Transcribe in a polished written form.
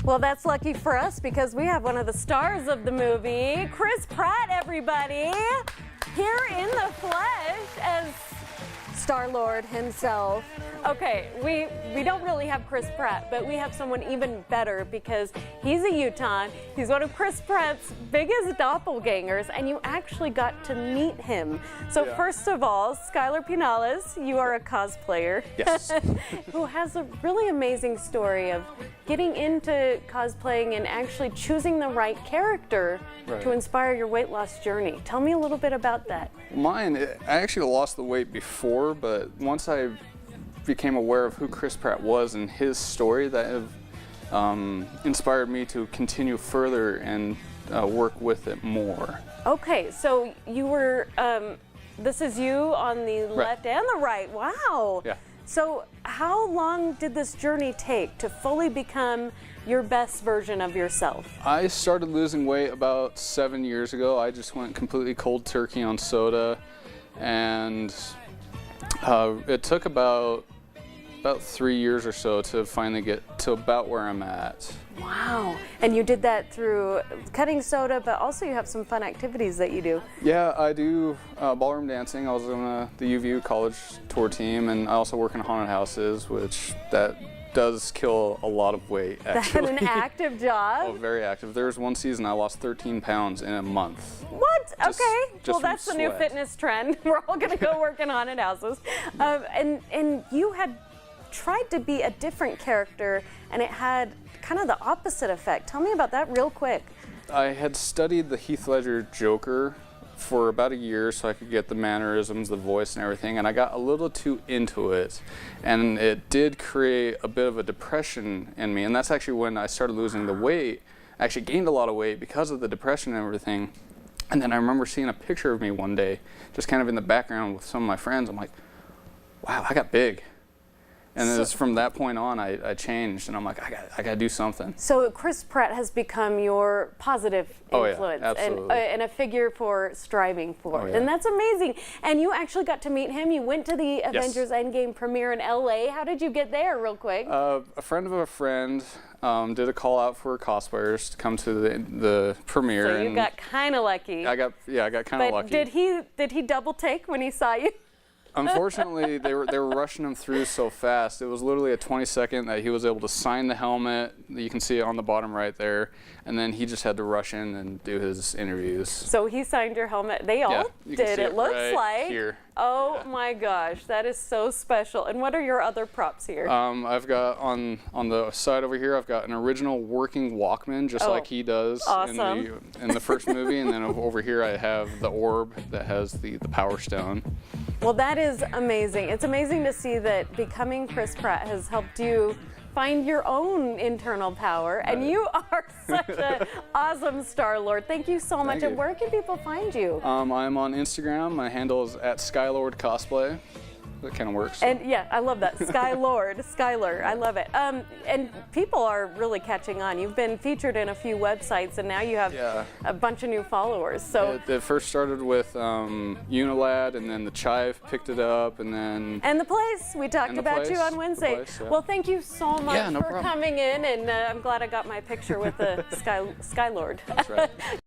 Well, that's lucky for us because we have one of the stars of the movie, Chris Pratt, everybody, here in the flesh as Skylord himself. Okay, we don't really have Chris Pratt, but we have someone even better because he's a Utah. He's one of Chris Pratt's biggest doppelgangers, and you actually got to meet him. So first of all, Skylar Pinales, you are a cosplayer. Yes. Who has a really amazing story of getting into cosplaying and actually choosing the right character to inspire your weight loss journey. Tell me a little bit about that. Mine, I actually lost the weight before, but once I became aware of who Chris Pratt was and his story, that have inspired me to continue further and work with it more. Okay, so you were, this is you on the left and the right. Wow. Yeah. So how long did this journey take to fully become your best version of yourself? I started losing weight about 7 years ago. I just went completely cold turkey on soda, and it took about 3 years or so to finally get to about where I'm at. Wow. And you did that through cutting soda, but also you have some fun activities that you do. Yeah, I do ballroom dancing. I was on the UVU college tour team, and I also work in haunted houses, which that does kill a lot of weight, actually. That's an active job. Oh, very active. There was one season I lost 13 pounds in a month. What? Just well, that's the new fitness trend. We're all going to go work in haunted houses. And you had tried to be a different character, and it had kind of the opposite effect. Tell me about that real quick. I had studied the Heath Ledger Joker for about a year so I could get the mannerisms, the voice and everything, and I got a little too into it, and it did create a bit of a depression in me, and that's actually when I started losing the weight. I actually gained a lot of weight because of the depression and everything, and then I remember seeing a picture of me one day just kind of in the background with some of my friends. I'm like, wow, I got big. And it was from that point on, I changed, and I'm like, I gotta do something. So Chris Pratt has become your positive influence and a figure for striving for. And that's amazing. And you actually got to meet him. You went to the Avengers Endgame premiere in LA. How did you get there, real quick? A friend of a friend did a call out for cosplayers to come to the premiere. So you got kind of lucky. I got kind of lucky. Did he double take when he saw you? Unfortunately, they were rushing him through so fast. It was literally a 20-second that he was able to sign the helmet. You can see it on the bottom right there. And then he just had to rush in and do his interviews. So he signed your helmet. They all did, it looks like. Here. Oh my gosh, that is so special. And what are your other props here? I've got on the side over here, I've got an original working Walkman, just like he does in the first movie. And then over here I have the orb that has the Power Stone. Well, that is amazing. It's amazing to see that becoming Chris Pratt has helped you find your own internal power, and you are such an awesome Star-Lord. Thank you so much. And where can people find you? I'm on Instagram. My handle is @Skylord Cosplay. That kind of works. And yeah, I love that. Skylord, Skylar, I love it. And people are really catching on. You've been featured in a few websites, and now you have a bunch of new followers. So it first started with Unilad, and then the Chive picked it up, and then the Place. We talked about you on Wednesday. Well, thank you so much for coming in, and I'm glad I got my picture with the Skylord. That's right.